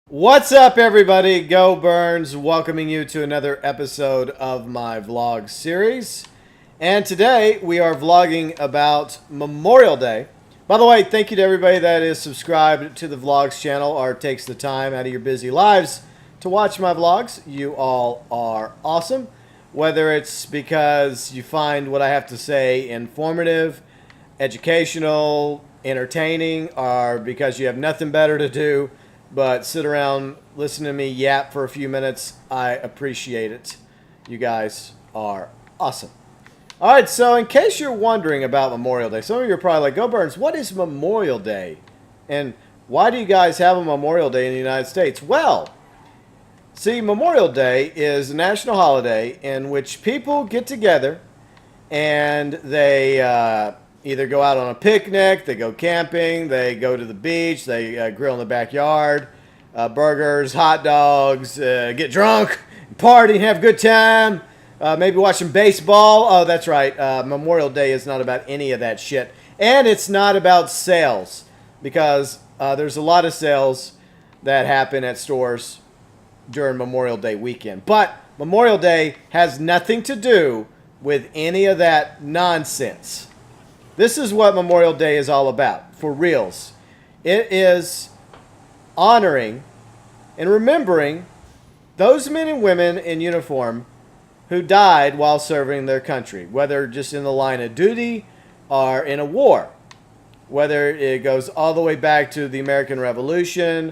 What's up, everybody? Go Burns, welcoming you to another episode of my vlog series. And today we are vlogging about Memorial Day. By the way, thank you to everybody that is subscribed to the vlogs channel or takes the time out of your busy lives to watch my vlogs. You all are awesome. Whether it's because you find what I have to say informative, educational, entertaining, or because you have nothing better to do but sit around, listen to me yap for a few minutes, I appreciate it. You guys are awesome. All right, so in case you're wondering about Memorial Day, some of you are probably like, Go Burns, what is Memorial Day? And why do you guys have a Memorial Day in the United States? Well, see, Memorial Day is a national holiday in which people get together and they either go out on a picnic, they go camping, they go to the beach, they grill in the backyard, burgers, hot dogs, get drunk, party, have a good time, maybe watch some baseball. Oh, that's right. Memorial Day is not about any of that shit. And it's not about sales because there's a lot of sales that happen at stores during Memorial Day weekend. But Memorial Day has nothing to do with any of that nonsense. This is what Memorial Day is all about, for reals. It is honoring and remembering those men and women in uniform who died while serving their country, whether just in the line of duty or in a war. Whether it goes all the way back to the American Revolution,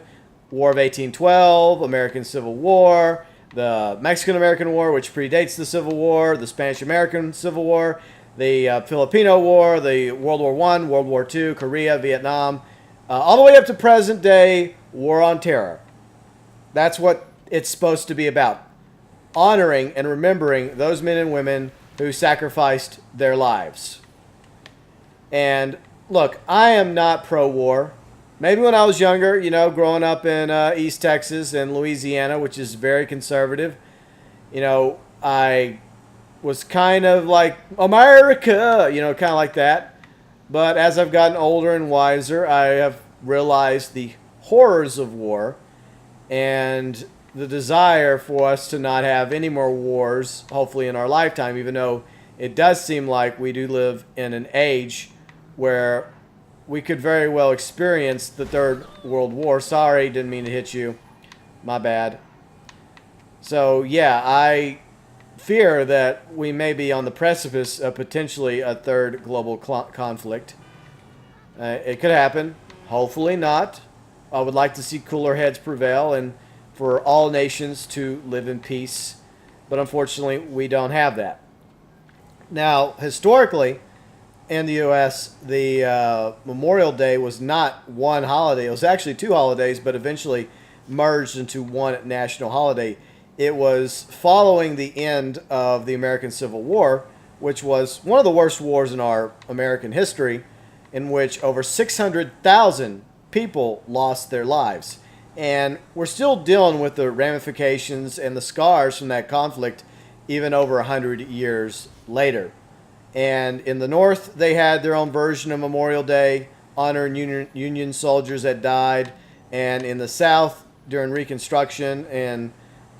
War of 1812, American Civil War, the Mexican-American War, which predates the Civil War, the Spanish-American Civil War, the Filipino War, the World War I, World War II, Korea, Vietnam, all the way up to present day War on Terror. That's what it's supposed to be about. Honoring and remembering those men and women who sacrificed their lives. And look, I am not pro-war. Maybe when I was younger, growing up in East Texas and Louisiana, which is very conservative, I was kind of like, America, kind of like that. But as I've gotten older and wiser, I have realized the horrors of war and the desire for us to not have any more wars, hopefully in our lifetime, even though it does seem like we do live in an age where we could very well experience the Third World War. Sorry, didn't mean to hit you. My bad. So, yeah, I fear that we may be on the precipice of potentially a third global conflict. It could happen. Hopefully not. I would like to see cooler heads prevail and for all nations to live in peace. But unfortunately, we don't have that. Now, historically, in the U.S., the Memorial Day was not one holiday. It was actually two holidays, but eventually merged into one national holiday. It was following the end of the American Civil War, which was one of the worst wars in our American history, in which over 600,000 people lost their lives. And we're still dealing with the ramifications and the scars from that conflict even over 100 years later. And in the North, they had their own version of Memorial Day, honoring Union soldiers that died. And in the South, during Reconstruction and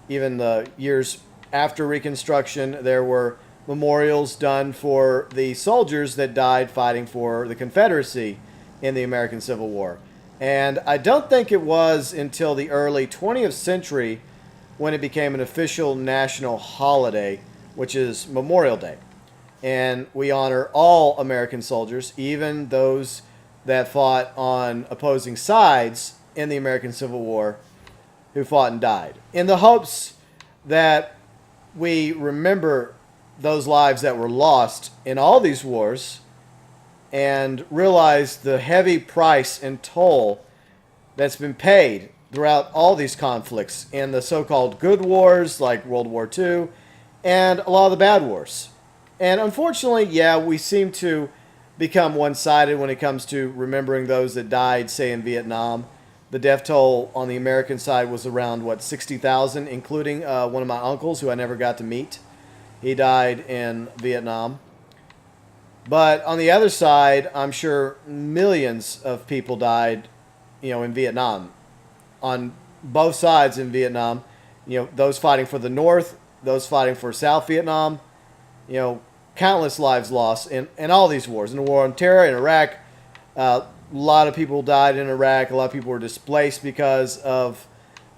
even the years after Reconstruction, there were memorials done for the soldiers that died fighting for the Confederacy in the American Civil War. And I don't think it was until the early 20th century when it became an official national holiday, which is Memorial Day. And we honor all American soldiers, even those that fought on opposing sides in the American Civil War who fought and died, in the hopes that we remember those lives that were lost in all these wars and realize the heavy price and toll that's been paid throughout all these conflicts in the so-called good wars like World War II and a lot of the bad wars. And unfortunately, yeah, we seem to become one-sided when it comes to remembering those that died, say, in Vietnam. The death toll on the American side was around, 60,000, including one of my uncles who I never got to meet. He died in Vietnam. But on the other side, I'm sure millions of people died, in Vietnam on both sides in Vietnam. You know, those fighting for the North, those fighting for South Vietnam. You know, countless lives lost in all these wars. In the war on terror in Iraq, a lot of people died in Iraq. A lot of people were displaced because of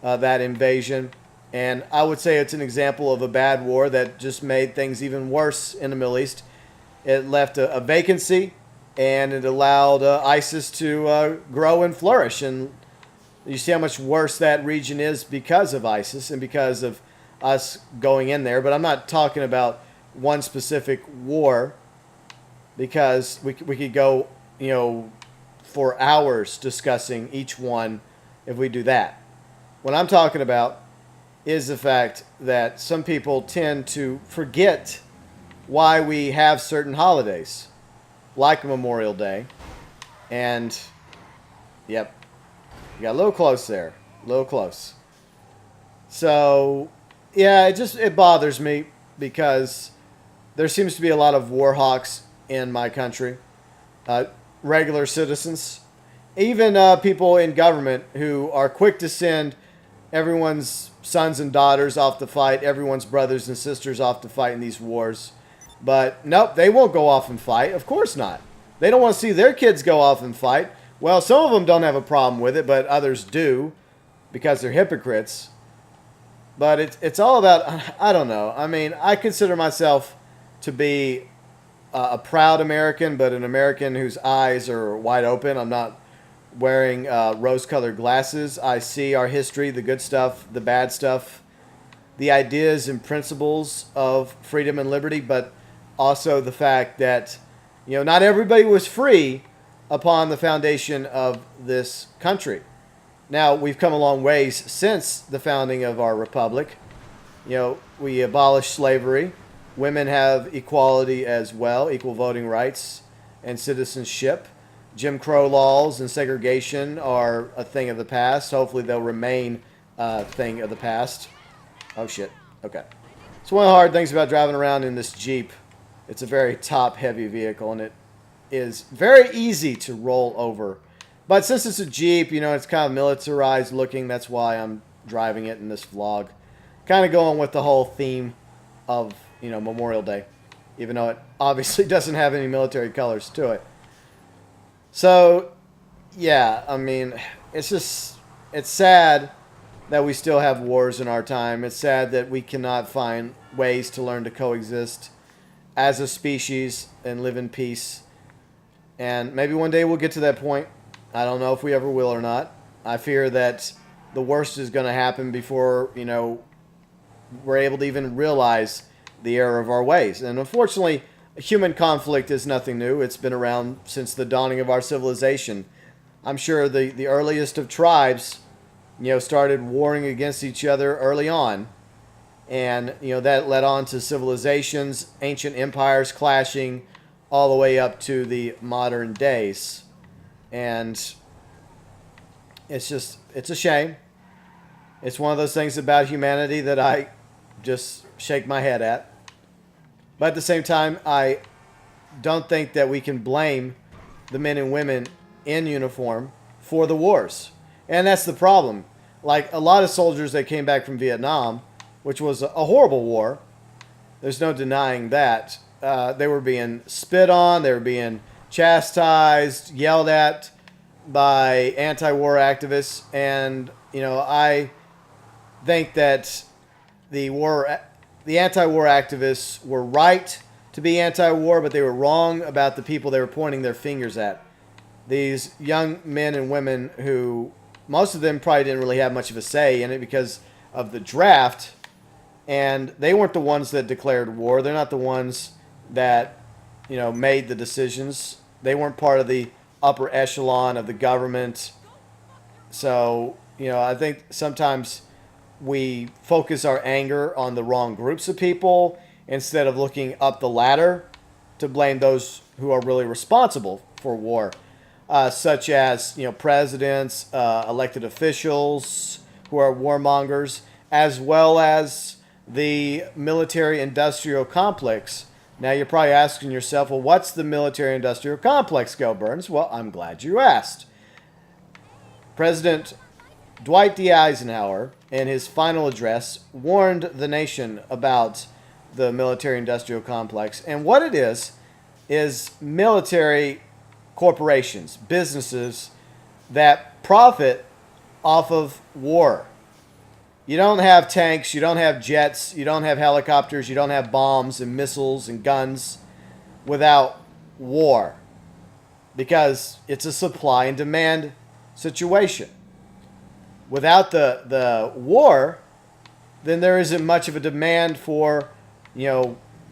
that invasion. And I would say it's an example of a bad war that just made things even worse in the Middle East. It left a vacancy, and it allowed ISIS to grow and flourish. And you see how much worse that region is because of ISIS and because of us going in there. But I'm not talking about one specific war, because we could go, you know, for hours discussing each one if we do that. What I'm talking about is the fact that some people tend to forget why we have certain holidays, like Memorial Day. And, yep, you got a little close there, a little close. So, yeah, it bothers me because there seems to be a lot of war hawks in my country, regular citizens, even people in government who are quick to send everyone's sons and daughters off to fight, everyone's brothers and sisters off to fight in these wars. But nope, they won't go off and fight. Of course not. They don't want to see their kids go off and fight. Well, some of them don't have a problem with it, but others do because they're hypocrites. But it's all about, I don't know. I mean, I consider myself to be a proud American, but an American whose eyes are wide open. I'm not wearing rose-colored glasses. I see our history, the good stuff, the bad stuff, the ideas and principles of freedom and liberty, but also the fact that, you know, not everybody was free upon the foundation of this country. Now, we've come a long ways since the founding of our republic. You know, we abolished slavery. Women have equality as well, equal voting rights and citizenship. Jim Crow laws and segregation are a thing of the past. Hopefully they'll remain a thing of the past. Oh, shit. Okay. So one of the hard things about driving around in this Jeep, it's a very top-heavy vehicle, and it is very easy to roll over. But since it's a Jeep, you know, it's kind of militarized looking. That's why I'm driving it in this vlog. Kind of going with the whole theme of, you know, Memorial Day, even though it obviously doesn't have any military colors to it. So, yeah, I mean, it's sad that we still have wars in our time. It's sad that we cannot find ways to learn to coexist as a species and live in peace. And maybe one day we'll get to that point. I don't know if we ever will or not. I fear that the worst is going to happen before, you know, we're able to even realize the error of our ways. And unfortunately, human conflict is nothing new. It's been around since the dawning of our civilization. I'm sure the earliest of tribes, you know, started warring against each other early on. And, you know, that led on to civilizations, ancient empires clashing all the way up to the modern days. And it's a shame. It's one of those things about humanity that I just shake my head at. But at the same time, I don't think that we can blame the men and women in uniform for the wars. And that's the problem. Like a lot of soldiers that came back from Vietnam, which was a horrible war, there's no denying that. They were being spit on, they were being chastised, yelled at by anti-war activists. And, you know, I think that the anti-war activists were right to be anti-war, but they were wrong about the people they were pointing their fingers at. These young men and women who, most of them probably didn't really have much of a say in it because of the draft, and they weren't the ones that declared war. They're not the ones that, you know, made the decisions. They weren't part of the upper echelon of the government. So, you know, I think sometimes we focus our anger on the wrong groups of people instead of looking up the ladder to blame those who are really responsible for war, such as, you know, presidents, elected officials who are warmongers, as well as the military-industrial complex. Now, you're probably asking yourself, well, what's the military-industrial complex, Go Burns? Well, I'm glad you asked. President Dwight D. Eisenhower, in his final address, warned the nation about the military industrial complex. And what it is military corporations, businesses that profit off of war. You don't have tanks, you don't have jets, you don't have helicopters, you don't have bombs and missiles and guns without war, because it's a supply and demand situation. Without the war, then there isn't much of a demand for,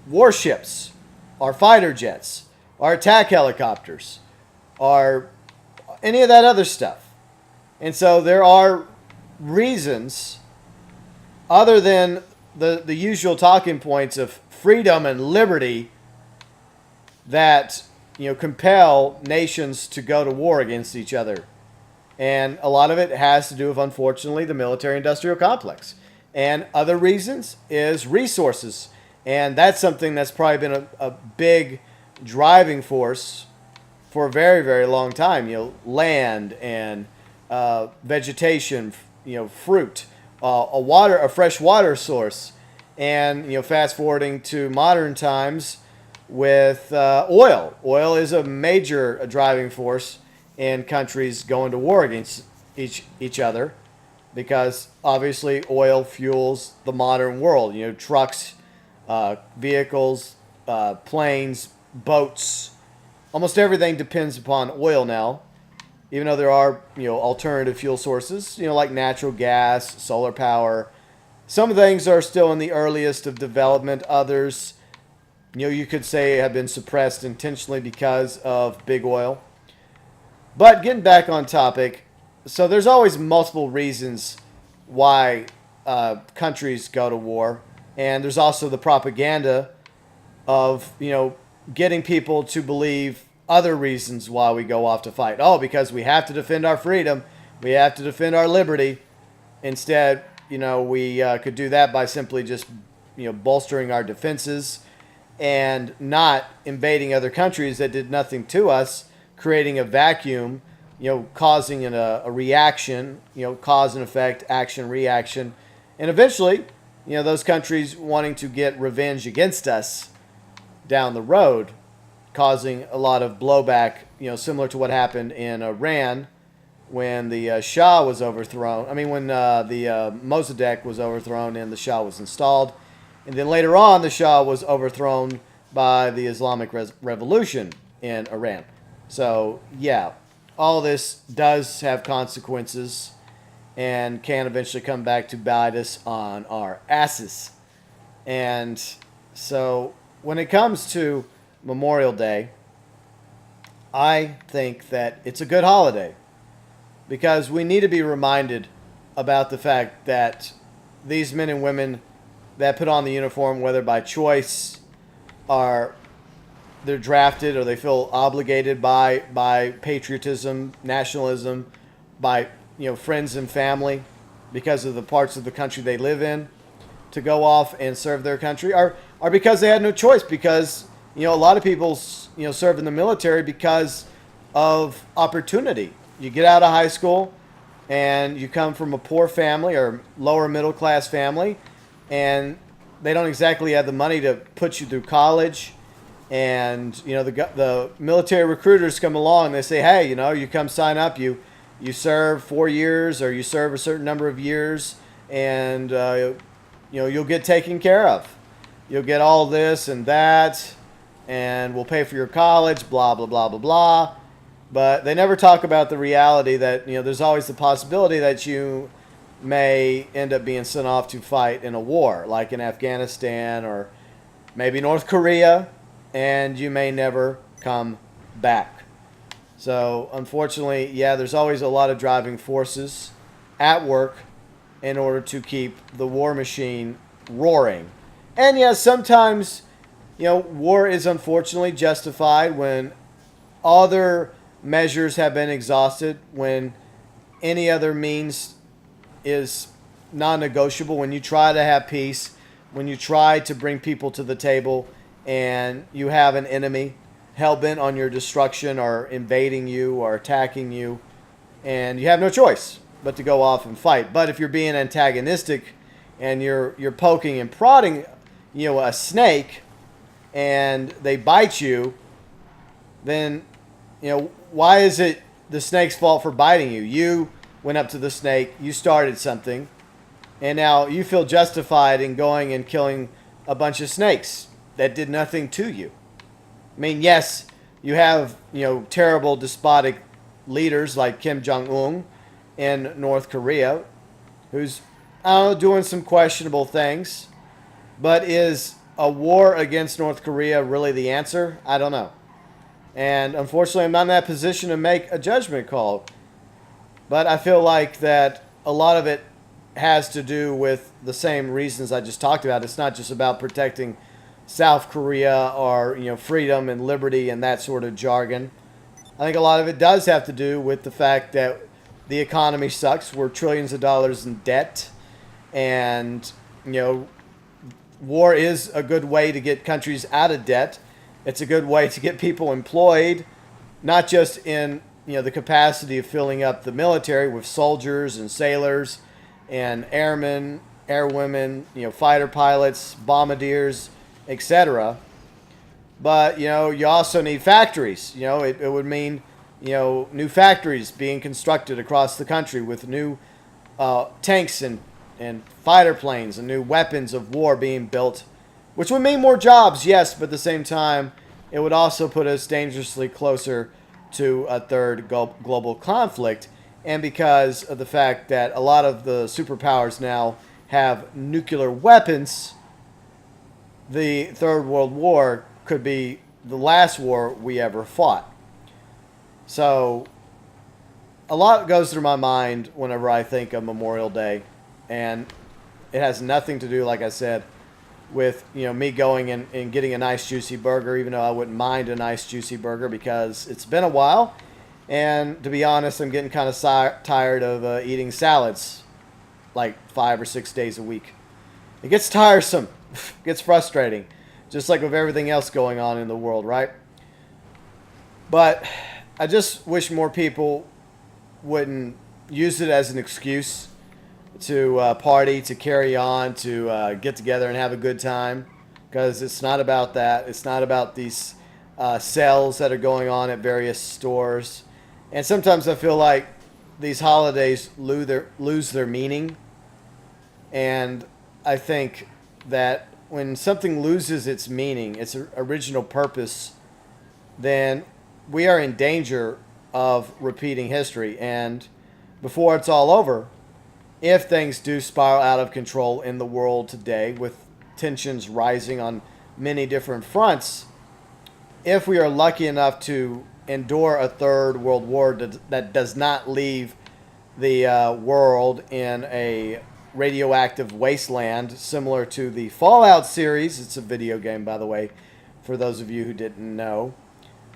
warships, or fighter jets, or attack helicopters, or any of that other stuff. And so there are reasons other than the usual talking points of freedom and liberty that compel nations to go to war against each other. And a lot of it has to do with, unfortunately, the military-industrial complex. And other reasons is resources. And that's something that's probably been a big driving force for a very, very long time. Land and vegetation, fruit, a fresh water source. And, fast forwarding to modern times with oil. Oil is a major driving force in countries going to war against each other, because obviously oil fuels the modern world. Trucks, vehicles, planes, boats, almost everything depends upon oil now. Even though there are alternative fuel sources, like natural gas, solar power. Some things are still in the earliest of development. Others, you could say have been suppressed intentionally because of big oil. But getting back on topic, so there's always multiple reasons why countries go to war. And there's also the propaganda of, getting people to believe other reasons why we go off to fight. Oh, because we have to defend our freedom. We have to defend our liberty. Instead, we could do that by simply just, bolstering our defenses and not invading other countries that did nothing to us, creating a vacuum, causing a reaction, cause and effect, action, reaction. And eventually, those countries wanting to get revenge against us down the road, causing a lot of blowback, similar to what happened in Iran when the Shah was overthrown. I mean, when the Mossadegh was overthrown and the Shah was installed. And then later on, the Shah was overthrown by the Islamic Revolution in Iran. So, yeah, all this does have consequences and can eventually come back to bite us on our asses. And so, when it comes to Memorial Day, I think that it's a good holiday, because we need to be reminded about the fact that these men and women that put on the uniform, whether by choice or they're drafted or they feel obligated by patriotism, nationalism, by friends and family, because of the parts of the country they live in, to go off and serve their country, or because they had no choice, because a lot of people serve in the military because of opportunity. You get out of high school and you come from a poor family or lower middle class family, and they don't exactly have the money to put you through college. And the military recruiters come along and they say, hey, you come sign up, you serve 4 years, or you serve a certain number of years, and you'll get taken care of. You'll get all this and that, and we'll pay for your college, blah, blah, blah, blah, blah. But they never talk about the reality that, there's always the possibility that you may end up being sent off to fight in a war, like in Afghanistan or maybe North Korea, and you may never come back. So, unfortunately, yeah, there's always a lot of driving forces at work in order to keep the war machine roaring. And yes, sometimes, war is unfortunately justified when other measures have been exhausted, when any other means is non-negotiable, when you try to have peace, when you try to bring people to the table and you have an enemy hell-bent on your destruction or invading you or attacking you, and you have no choice. but to go off and fight. But if you're being antagonistic and you're poking and prodding, a snake, and they bite you, then why is it the snake's fault for biting you? You went up to the snake, you started something, and now you feel justified in going and killing a bunch of snakes that did nothing to you. I mean, yes, you have terrible despotic leaders like Kim Jong-un in North Korea, who's doing some questionable things. But is a war against North Korea really the answer? I don't know. And unfortunately, I'm not in that position to make a judgment call. But I feel like that a lot of it has to do with the same reasons I just talked about. It's not just about protecting South Korea or freedom and liberty and that sort of jargon. I think a lot of it does have to do with the fact that the economy sucks. We're trillions of dollars in debt, and war is a good way to get countries out of debt. It's a good way to get people employed, not just in the capacity of filling up the military with soldiers and sailors and airmen, airwomen, fighter pilots, bombardiers, etc. But you also need factories. It would mean new factories being constructed across the country with new tanks and fighter planes and new weapons of war being built, which would mean more jobs, yes, but at the same time, it would also put us dangerously closer to a third global conflict. And because of the fact that a lot of the superpowers now have nuclear weapons, the Third World War could be the last war we ever fought. So a lot goes through my mind whenever I think of Memorial Day, and it has nothing to do, like I said, with me going and getting a nice juicy burger, even though I wouldn't mind a nice juicy burger because it's been a while. And to be honest, I'm getting kind of tired of eating salads like 5 or 6 days a week. It gets tiresome. It gets frustrating. Just like with everything else going on in the world, right? But I just wish more people wouldn't use it as an excuse to party, to carry on, to get together and have a good time. Because it's not about that. It's not about these sales that are going on at various stores. And sometimes I feel like these holidays lose their meaning. And I think that when something loses its meaning, its original purpose, then we are in danger of repeating history. And before it's all over, if things do spiral out of control in the world today, with tensions rising on many different fronts, if we are lucky enough to endure a third world war that does not leave the world in a radioactive wasteland similar to the Fallout series, it's a video game, by the way, for those of you who didn't know,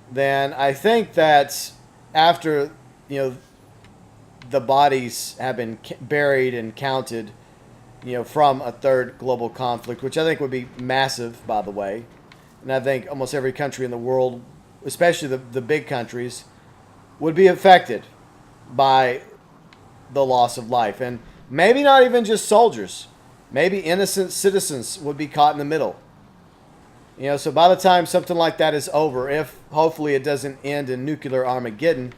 then I think that after the bodies have been buried and counted from a third global conflict, which I think would be massive, by the way, and I think almost every country in the world, especially the big countries, would be affected by the loss of life. And maybe not even just soldiers. Maybe innocent citizens would be caught in the middle. So by the time something like that is over, if hopefully it doesn't end in nuclear Armageddon,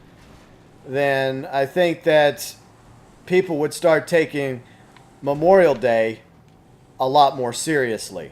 then I think that people would start taking Memorial Day a lot more seriously.